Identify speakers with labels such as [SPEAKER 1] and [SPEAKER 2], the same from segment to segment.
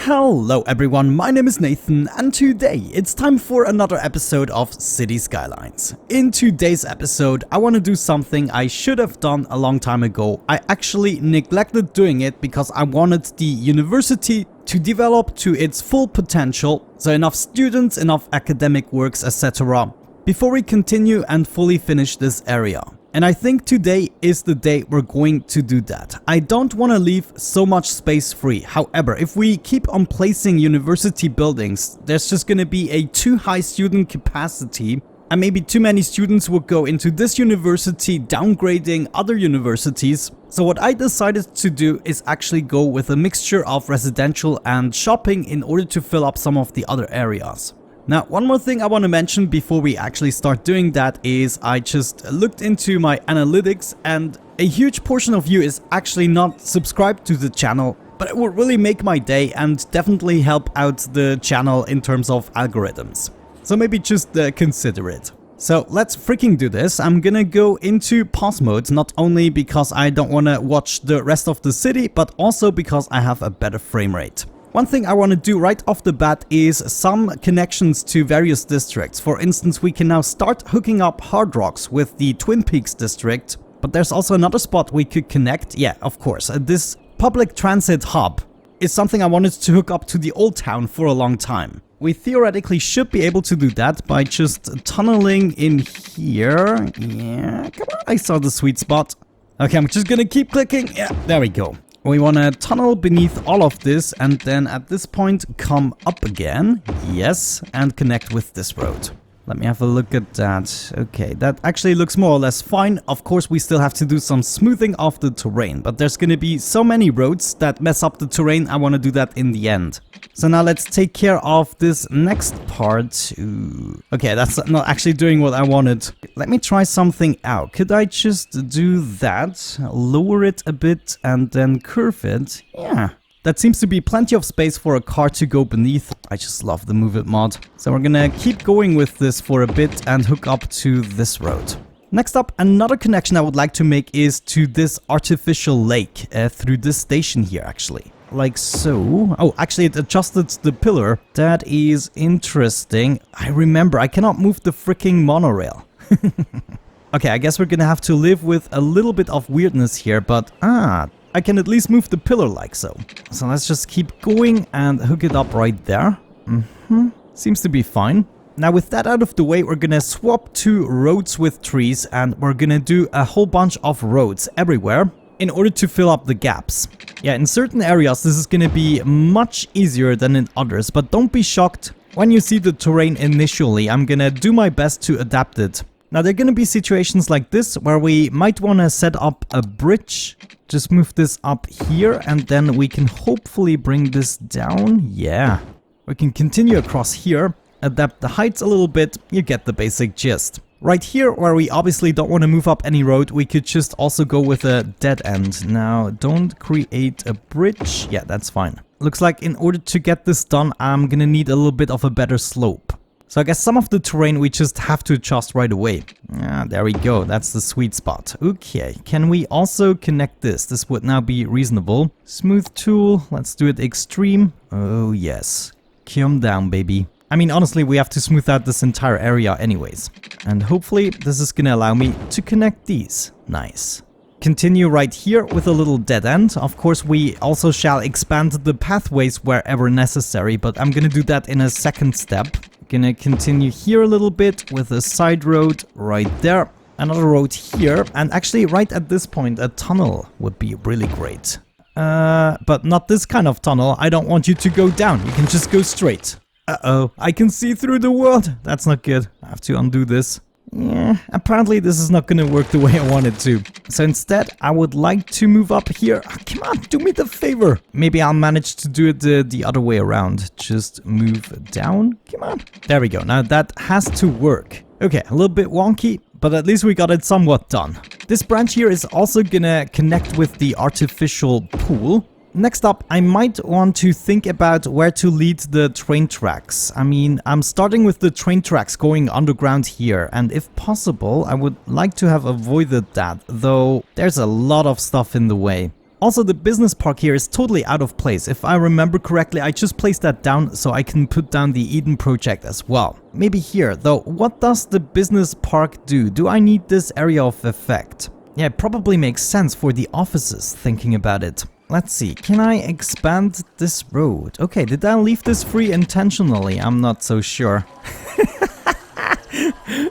[SPEAKER 1] Hello everyone, my name is Nathan and today it's time for another episode of City Skylines. In today's episode I want to do something I should have done a long time ago. I actually neglected doing it because I wanted the university to develop to its full potential, so enough students, enough academic works, etc. before we continue and fully finish this area. And I think today is the day we're going to do that. I don't want to leave so much space free. However, if we keep on placing university buildings, there's just going to be a too high student capacity and maybe too many students will go into this university, downgrading other universities. So what I decided to do is actually go with a mixture of residential and shopping in order to fill up some of the other areas. Now, one more thing I want to mention before we actually start doing that is I just looked into my analytics and a huge portion of you is actually not subscribed to the channel, but it would really make my day and definitely help out the channel in terms of algorithms. So maybe just consider it. So let's freaking do this. I'm gonna go into pause mode, not only because I don't want to watch the rest of the city, but also because I have a better frame rate. One thing I want to do right off the bat is some connections to various districts. For instance, we can now start hooking up Hard Rocks with the Twin Peaks district, but there's also another spot we could connect. Yeah, of course, this public transit hub is something I wanted to hook up to the old town for a long time. We theoretically should be able to do that by just tunneling in here. Yeah, come on, I saw the sweet spot. Okay, I'm just gonna keep clicking. Yeah, there we go. We want to tunnel beneath all of this and then at this point come up again. Yes, and connect with this road. Let me have a look at that. Okay, that actually looks more or less fine. Of course, we still have to do some smoothing of the terrain, but there's going to be so many roads that mess up the terrain. I want to do that in the end. So now let's take care of this next part. Ooh. Okay, that's not actually doing what I wanted. Let me try something out. Could I just do that, lower it a bit and then curve it? Yeah. That seems to be plenty of space for a car to go beneath. I just love the Move It mod. So we're gonna keep going with this for a bit and hook up to this road. Next up, another connection I would like to make is to this artificial lake through this station here actually. Like so. Oh, actually it adjusted the pillar. That is interesting. I remember, I cannot move the freaking monorail. Okay, I guess we're gonna have to live with a little bit of weirdness here, but I can at least move the pillar like so. So let's just keep going and hook it up right there. Seems to be fine. Now with that out of the way, we're gonna swap to roads with trees and we're gonna do a whole bunch of roads everywhere in order to fill up the gaps. Yeah, in certain areas this is gonna be much easier than in others, but don't be shocked when you see the terrain initially. I'm gonna do my best to adapt it. Now there are going to be situations like this where we might want to set up a bridge. Just move this up here and then we can hopefully bring this down. Yeah. We can continue across here, adapt the heights a little bit, you get the basic gist. Right here where we obviously don't want to move up any road, we could just also go with a dead end. Now don't create a bridge. Yeah, that's fine. Looks like in order to get this done, I'm going to need a little bit of a better slope. So I guess some of the terrain we just have to adjust right away. There we go. That's the sweet spot. Okay, can we also connect this? This would now be reasonable. Smooth tool. Let's do it extreme. Oh yes. Come down, baby. I mean, honestly, we have to smooth out this entire area anyways. And hopefully this is gonna allow me to connect these. Nice. Continue right here with a little dead end. Of course, we also shall expand the pathways wherever necessary, but I'm gonna do that in a second step. Gonna continue here a little bit with a side road right there. Another road here. And actually right at this point a tunnel would be really great. But not this kind of tunnel. I don't want you to go down. You can just go straight. Uh-oh. I can see through the world. That's not good. I have to undo this. Yeah, apparently this is not gonna work the way I want it to. So instead, I would like to move up here. Oh, come on, do me the favor. Maybe I'll manage to do it the other way around. Just move down. Come on. There we go. Now that has to work. Okay, a little bit wonky, but at least we got it somewhat done. This branch here is also gonna connect with the artificial pool. Next up, I might want to think about where to lead the train tracks. I mean, I'm starting with the train tracks going underground here, and if possible, I would like to have avoided that, though there's a lot of stuff in the way. Also, the business park here is totally out of place. If I remember correctly, I just placed that down so I can put down the Eden project as well. Maybe here, though. What does the business park do? Do I need this area of effect? Yeah, it probably makes sense for the offices, thinking about it. Let's see, can I expand this road? Okay, did I leave this free intentionally? I'm not so sure.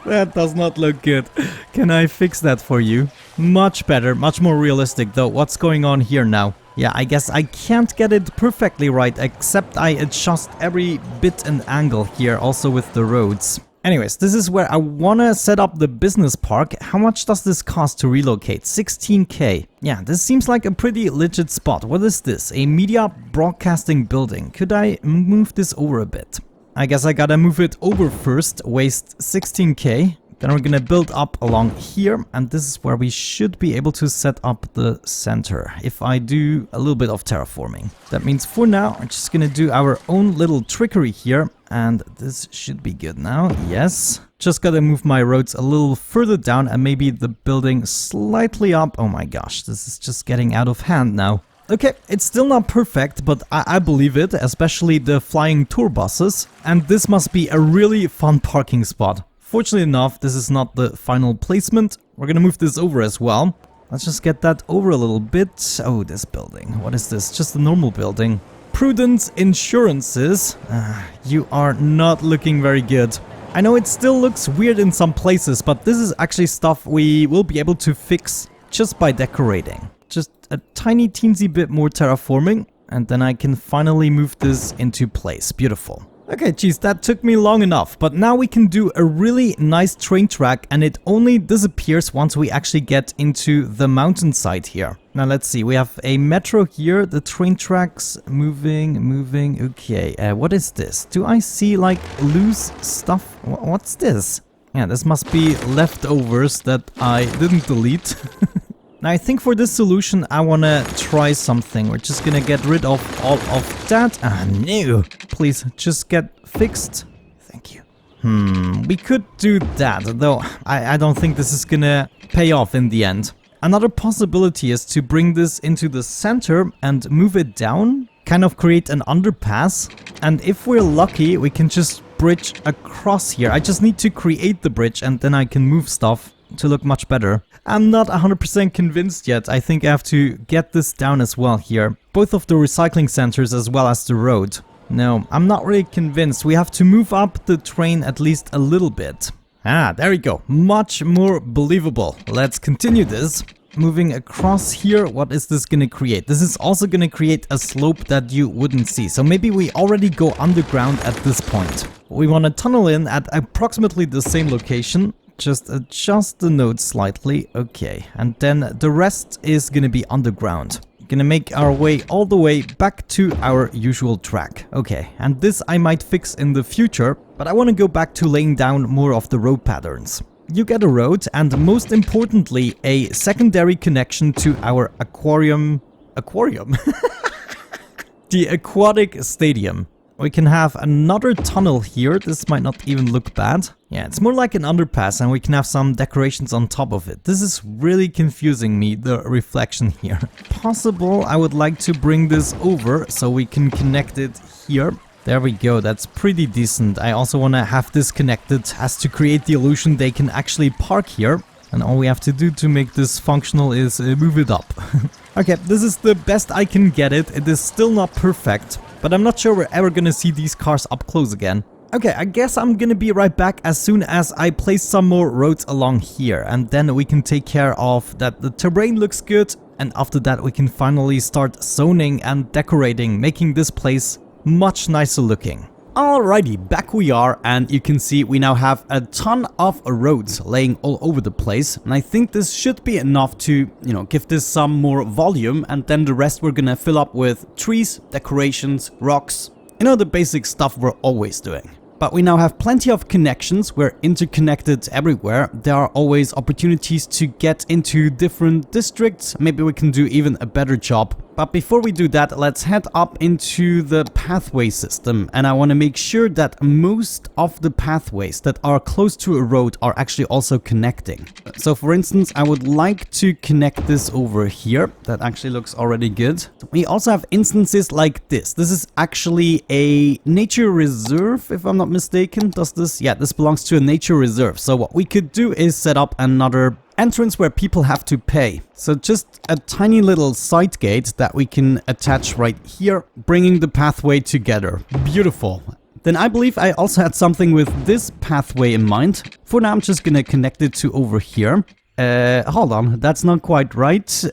[SPEAKER 1] That does not look good. Can I fix that for you? Much better, much more realistic though. What's going on here now? Yeah, I guess I can't get it perfectly right, except I adjust every bit and angle here, also with the roads. Anyways, this is where I wanna set up the business park. How much does this cost to relocate? 16k. Yeah, this seems like a pretty legit spot. What is this? A media broadcasting building. Could I move this over a bit? I guess I gotta move it over first, waste 16k. Then we're gonna build up along here, and this is where we should be able to set up the center if I do a little bit of terraforming. That means for now, we're just gonna do our own little trickery here, and this should be good now. Yes. Just gotta move my roads a little further down and maybe the building slightly up. Oh my gosh, this is just getting out of hand now. Okay, it's still not perfect, but I believe it, especially the flying tour buses. And this must be a really fun parking spot. Fortunately enough, this is not the final placement. We're gonna move this over as well. Let's just get that over a little bit. Oh, this building. What is this? Just a normal building. Prudence Insurances. You are not looking very good. I know it still looks weird in some places, but this is actually stuff we will be able to fix just by decorating. Just a tiny teensy bit more terraforming, and then I can finally move this into place. Beautiful. Okay, geez, that took me long enough, but now we can do a really nice train track, and it only disappears once we actually get into the mountainside here. Now let's see, we have a metro here, the train tracks moving, okay. What is this? Do I see like loose stuff? What's this? Yeah, this must be leftovers that I didn't delete. Now I think for this solution I wanna try something. We're just gonna get rid of all of that. No! Please, just get fixed. Thank you. We could do that, though I don't think this is gonna pay off in the end. Another possibility is to bring this into the center and move it down. Kind of create an underpass. And if we're lucky, we can just bridge across here. I just need to create the bridge and then I can move stuff to look much better. I'm not 100% convinced yet. I think I have to get this down as well here. Both of the recycling centers as well as the road. No, I'm not really convinced. We have to move up the train at least a little bit. There we go. Much more believable. Let's continue this. Moving across here, what is this gonna create? This is also gonna create a slope that you wouldn't see. So maybe we already go underground at this point. We want to tunnel in at approximately the same location. Just adjust the nodes slightly, okay, and then the rest is gonna be underground. Gonna make our way all the way back to our usual track. Okay, and this I might fix in the future, but I want to go back to laying down more of the road patterns. You get a road and most importantly a secondary connection to our aquarium. The aquatic stadium. We can have another tunnel here. This might not even look bad. Yeah, it's more like an underpass and we can have some decorations on top of it. This is really confusing me, the reflection here. Possible I would like to bring this over so we can connect it here. There we go, that's pretty decent. I also want to have this connected as to create the illusion they can actually park here. And all we have to do to make this functional is move it up. Okay, this is the best I can get it. It is still not perfect. But I'm not sure we're ever gonna see these cars up close again. Okay, I guess I'm gonna be right back as soon as I place some more roads along here. And then we can take care of that the terrain looks good. And after that we can finally start zoning and decorating, making this place much nicer looking. Alrighty, back we are, and you can see we now have a ton of roads laying all over the place, and I think this should be enough to, give this some more volume, and then the rest we're gonna fill up with trees, decorations, rocks, the basic stuff we're always doing. But we now have plenty of connections, we're interconnected everywhere, there are always opportunities to get into different districts, maybe we can do even a better job But before we do that, let's head up into the pathway system. And I want to make sure that most of the pathways that are close to a road are actually also connecting. So for instance, I would like to connect this over here. That actually looks already good. We also have instances like this. This is actually a nature reserve, if I'm not mistaken. Does this? Yeah, this belongs to a nature reserve. So what we could do is set up another entrance where people have to pay. So just a tiny little side gate that we can attach right here, bringing the pathway together. Beautiful. Then I believe I also had something with this pathway in mind. For now, I'm just gonna connect it to over here. Hold on, that's not quite right.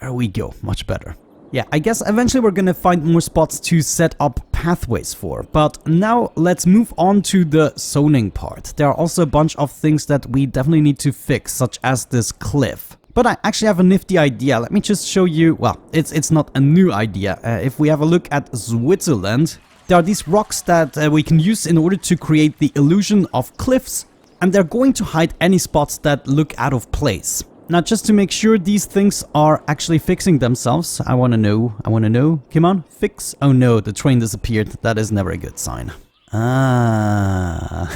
[SPEAKER 1] There we go, much better. Yeah, I guess eventually we're gonna find more spots to set up pathways for. But now let's move on to the zoning part. There are also a bunch of things that we definitely need to fix, such as this cliff. But I actually have a nifty idea. Let me just show you. Well, it's not a new idea. If we have a look at Switzerland, there are these rocks that we can use in order to create the illusion of cliffs. And they're going to hide any spots that look out of place. Now, just to make sure these things are actually fixing themselves, I want to know, come on, fix. Oh no, the train disappeared. That is never a good sign. Ah.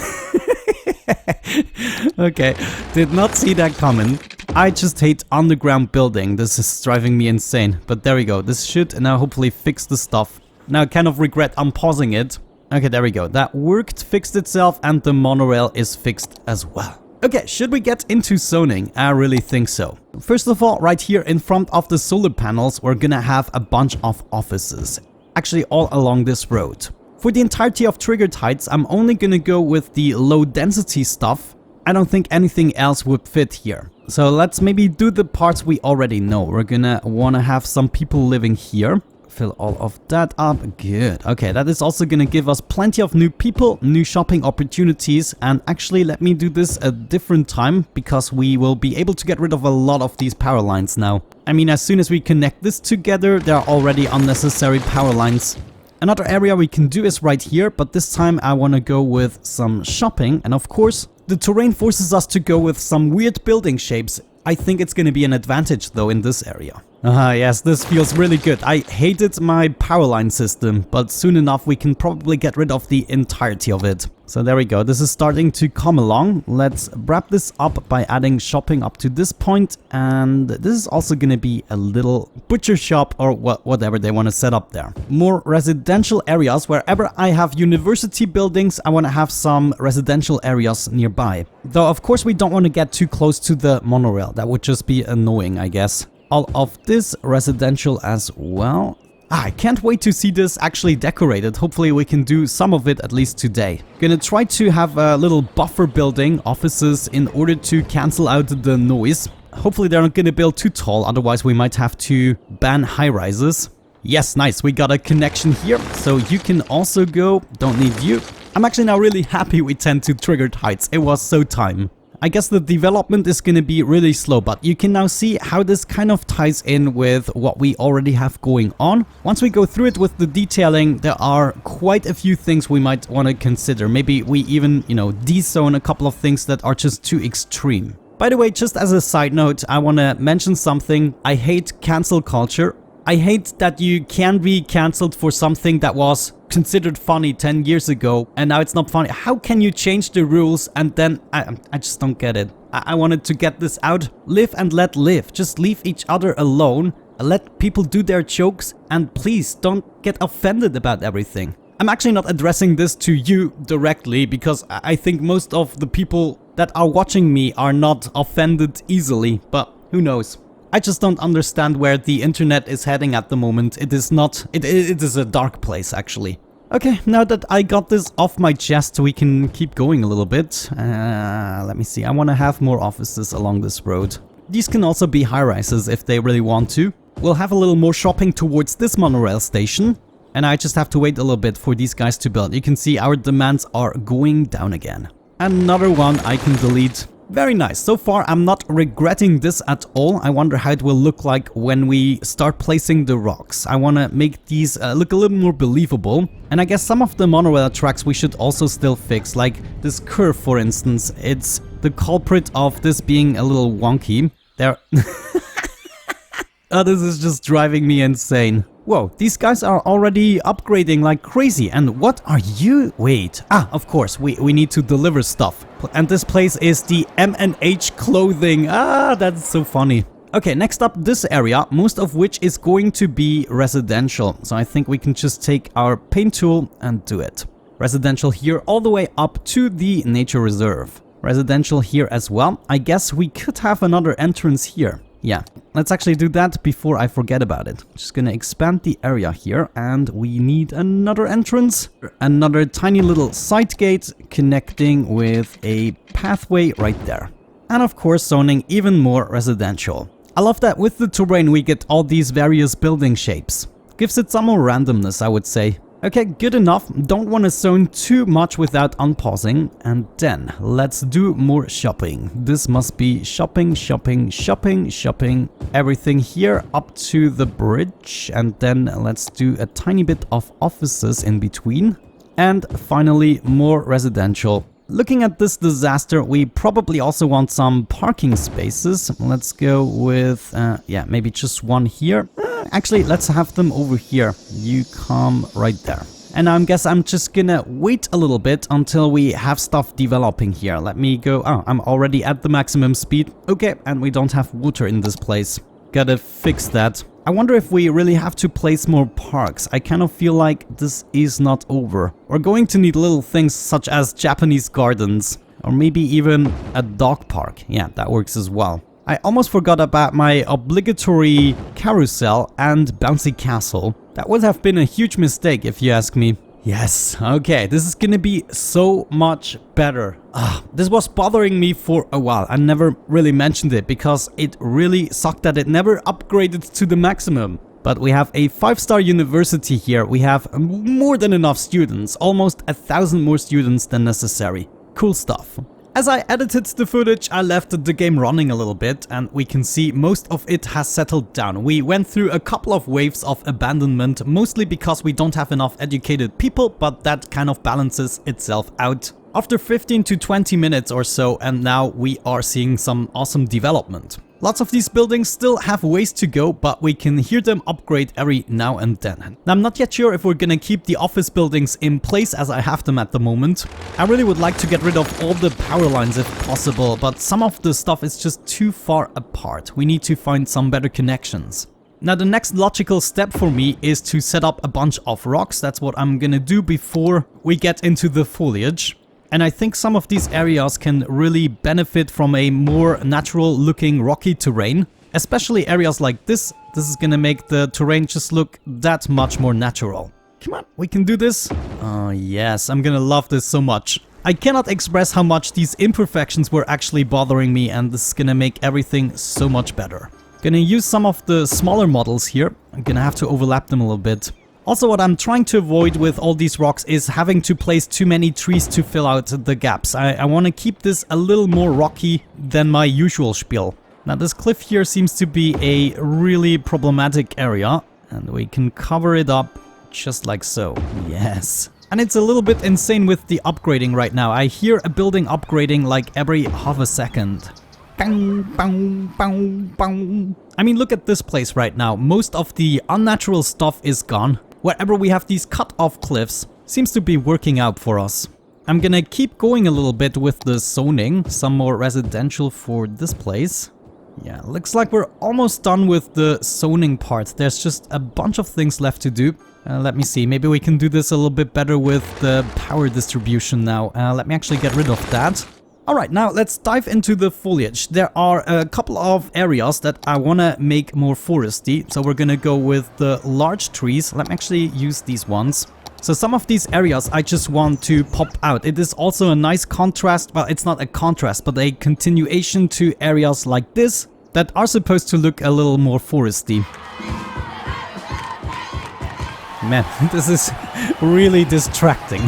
[SPEAKER 1] Okay, did not see that coming. I just hate underground building. This is driving me insane. But there we go. This should now hopefully fix the stuff. Now I kind of regret unpausing it. Okay, there we go. That worked, fixed itself, and the monorail is fixed as well. Okay, should we get into zoning? I really think so. First of all, right here in front of the solar panels, we're gonna have a bunch of offices. Actually, all along this road. For the entirety of triggered heights, I'm only gonna go with the low density stuff. I don't think anything else would fit here. So let's maybe do the parts we already know. We're gonna wanna have some people living here. Fill all of that up. Good. Okay, that is also gonna give us plenty of new people, new shopping opportunities, and actually let me do this a different time because we will be able to get rid of a lot of these power lines now. I mean, as soon as we connect this together, there are already unnecessary power lines. Another area we can do is right here, but this time I want to go with some shopping, and of course, the terrain forces us to go with some weird building shapes. I think it's going to be an advantage though in this area. Yes, this feels really good. I hated my power line system, but soon enough we can probably get rid of the entirety of it. So there we go, this is starting to come along. Let's wrap this up by adding shopping up to this point, and this is also going to be a little butcher shop or whatever they want to set up there. More residential areas. Wherever I have university buildings, I want to have some residential areas nearby. Though of course we don't want to get too close to the monorail. That would just be annoying, I guess. All of this residential as well. I can't wait to see this actually decorated. Hopefully we can do some of it at least today. Gonna try to have a little buffer building offices in order to cancel out the noise. Hopefully they're not gonna build too tall, otherwise we might have to ban high rises. Yes, nice, we got a connection here, so you can also go. Don't need you. I'm actually now really happy we tend to triggered heights. It was so time. I guess the development is going to be really slow, but you can now see how this kind of ties in with what we already have going on. Once we go through it with the detailing, there are quite a few things we might want to consider. Maybe we even, de-zone a couple of things that are just too extreme. By the way, just as a side note, I want to mention something. I hate cancel culture. I hate that you can be cancelled for something that was considered funny 10 years ago and now it's not funny. How can you change the rules and then I just don't get it. I wanted to get this out. Live and let live. Just leave each other alone. Let people do their jokes and please don't get offended about everything. I'm actually not addressing this to you directly because I think most of the people that are watching me are not offended easily, but who knows. I just don't understand where the internet is heading at the moment. It is not, it is a dark place actually. Okay, now that I got this off my chest, we can keep going a little bit. Let me see, I want to have more offices along this road. These can also be high-rises if they really want to. We'll have a little more shopping towards this monorail station. And I just have to wait a little bit for these guys to build. You can see our demands are going down again. Another one I can delete. Very nice. So far, I'm not regretting this at all. I wonder how it will look like when we start placing the rocks. I want to make these look a little more believable. And I guess some of the monorail tracks we should also still fix. Like this curve, for instance. It's the culprit of this being a little wonky. There... Oh, this is just driving me insane. Whoa, these guys are already upgrading like crazy. And what are you? Wait. Ah, of course, we need to deliver stuff. And this place is the M&H clothing. Ah, that's so funny. Okay, next up, this area, most of which is going to be residential. So I think we can just take our paint tool and do it. Residential here all the way up to the nature reserve. Residential here as well. I guess we could have another entrance here. Yeah, let's actually do that before I forget about it. Just gonna expand the area here, and we need another entrance. Another tiny little side gate connecting with a pathway right there. And of course, zoning even more residential. I love that with the terrain we get all these various building shapes. Gives it some more randomness, I would say. Okay, good enough. Don't want to zone too much without unpausing. And then let's do more shopping. This must be shopping, shopping, shopping, shopping. Everything here up to the bridge. And then let's do a tiny bit of offices in between. And finally, more residential. Looking at this disaster, we probably also want some parking spaces. Let's go with, yeah, maybe just one here. Actually, let's have them over here. You come right there. And I guess I'm just gonna wait a little bit until we have stuff developing here. Let me go. Oh, I'm already at the maximum speed. Okay, and we don't have water in this place. Gotta fix that. I wonder if we really have to place more parks. I kind of feel like this is not over. We're going to need little things such as Japanese gardens. Or maybe even a dog park. Yeah, that works as well. I almost forgot about my obligatory carousel and bouncy castle. That would have been a huge mistake if you ask me. Yes, okay, this is gonna be so much better. This was bothering me for a while. I never really mentioned it because it really sucked that it never upgraded to the maximum. But we have a 5-star university here. We have more than enough students, almost 1,000 more students than necessary. Cool stuff. As I edited the footage, I left the game running a little bit, and we can see most of it has settled down. We went through a couple of waves of abandonment, mostly because we don't have enough educated people, but that kind of balances itself out. After 15 to 20 minutes or so, and now we are seeing some awesome development. Lots of these buildings still have ways to go, but we can hear them upgrade every now and then. Now, I'm not yet sure if we're gonna keep the office buildings in place as I have them at the moment. I really would like to get rid of all the power lines if possible, but some of the stuff is just too far apart. We need to find some better connections. Now, the next logical step for me is to set up a bunch of rocks. That's what I'm gonna do before we get into the foliage. And I think some of these areas can really benefit from a more natural looking rocky terrain. Especially areas like this. This is gonna make the terrain just look that much more natural. Come on, we can do this. Oh yes, I'm gonna love this so much. I cannot express how much these imperfections were actually bothering me, and this is gonna make everything so much better. Gonna use some of the smaller models here. I'm gonna have to overlap them a little bit. Also, what I'm trying to avoid with all these rocks is having to place too many trees to fill out the gaps. I want to keep this a little more rocky than my usual spiel. Now, this cliff here seems to be a really problematic area, and we can cover it up just like so. Yes. And it's a little bit insane with the upgrading right now. I hear a building upgrading like every half a second. Bang, bang, bang, bang. I mean, look at this place right now. Most of the unnatural stuff is gone. Wherever we have these cut-off cliffs, seems to be working out for us. I'm gonna keep going a little bit with the zoning. Some more residential for this place. Yeah, looks like we're almost done with the zoning part. There's just a bunch of things left to do. Let me see, maybe we can do this a little bit better with the power distribution now. Let me actually get rid of that. Alright, now let's dive into the foliage. There are a couple of areas that I want to make more foresty. So we're gonna go with the large trees. Let me actually use these ones. So some of these areas I just want to pop out. It is also a nice contrast. Well, it's not a contrast, but a continuation to areas like this that are supposed to look a little more foresty. Man, this is really distracting.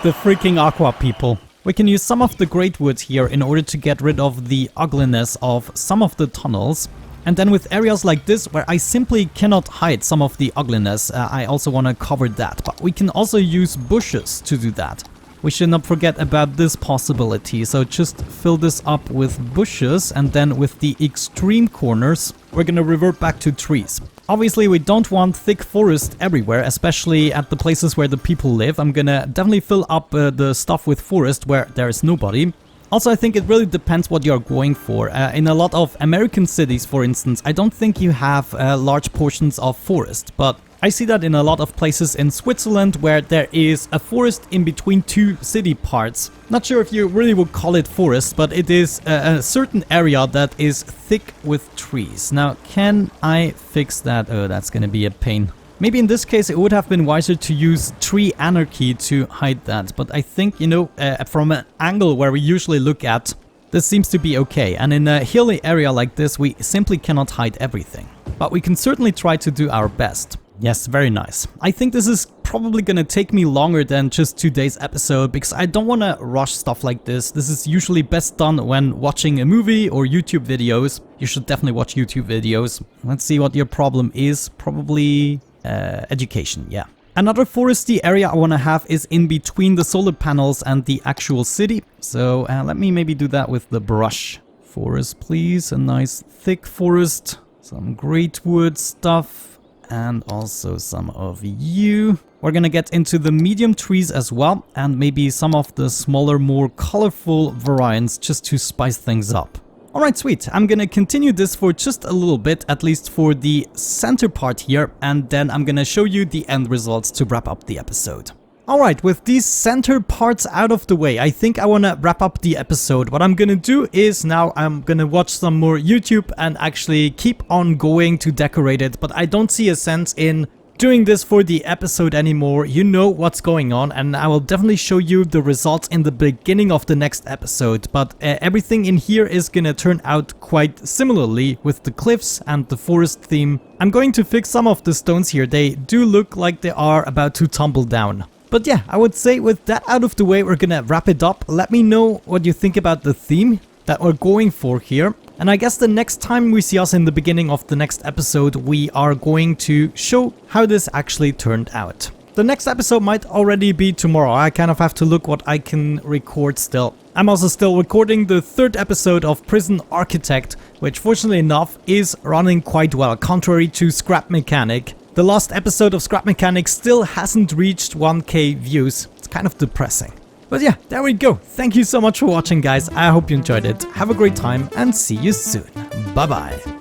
[SPEAKER 1] The freaking aqua people. We can use some of the great wood here in order to get rid of the ugliness of some of the tunnels. And then with areas like this, where I simply cannot hide some of the ugliness, I also want to cover that. But we can also use bushes to do that. we should not forget about this possibility. So just fill this up with bushes, and then with the extreme corners, we're gonna revert back to trees. Obviously, we don't want thick forest everywhere, especially at the places where the people live. I'm gonna definitely fill up the stuff with forest where there is nobody. Also, I think it really depends what you're going for. In a lot of American cities, for instance, I don't think you have large portions of forest, but I see that in a lot of places in Switzerland where there is a forest in between two city parts. Not sure if you really would call it forest, but it is a certain area that is thick with trees. Now, can I fix that? Oh, that's gonna be a pain. Maybe in this case it would have been wiser to use tree anarchy to hide that, but I think, you know, from an angle where we usually look at, this seems to be okay. And in a hilly area like this, we simply cannot hide everything. But we can certainly try to do our best. Yes, very nice. I think this is probably gonna take me longer than just today's episode because I don't want to rush stuff like this. This is usually best done when watching a movie or YouTube videos. You should definitely watch YouTube videos. Let's see what your problem is. Probably education, yeah. Another foresty area I want to have is in between the solar panels and the actual city. So let me maybe do that with the brush. Forest, please. A nice thick forest. Some great wood stuff. And also some of you. We're gonna get into the medium trees as well, and maybe some of the smaller, more colorful variants just to spice things up. Alright, sweet. I'm gonna continue this for just a little bit, at least for the center part here, and then I'm gonna show you the end results to wrap up the episode. Alright, with these center parts out of the way, I think I want to wrap up the episode. What I'm gonna do is now I'm gonna watch some more YouTube and actually keep on going to decorate it, but I don't see a sense in doing this for the episode anymore. You know what's going on, and I will definitely show you the results in the beginning of the next episode, but everything in here is gonna turn out quite similarly with the cliffs and the forest theme. I'm going to fix some of the stones here. They do look like they are about to tumble down. But yeah, I would say with that out of the way, we're gonna wrap it up. Let me know what you think about the theme that we're going for here. And I guess the next time we see us in the beginning of the next episode, we are going to show how this actually turned out. The next episode might already be tomorrow. I kind of have to look what I can record still. I'm also still recording the third episode of Prison Architect, which fortunately enough is running quite well, contrary to Scrap Mechanic. The last episode of Scrap Mechanic still hasn't reached 1K views. It's kind of depressing. But yeah, there we go. Thank you so much for watching, guys. I hope you enjoyed it. Have a great time and see you soon. Bye bye.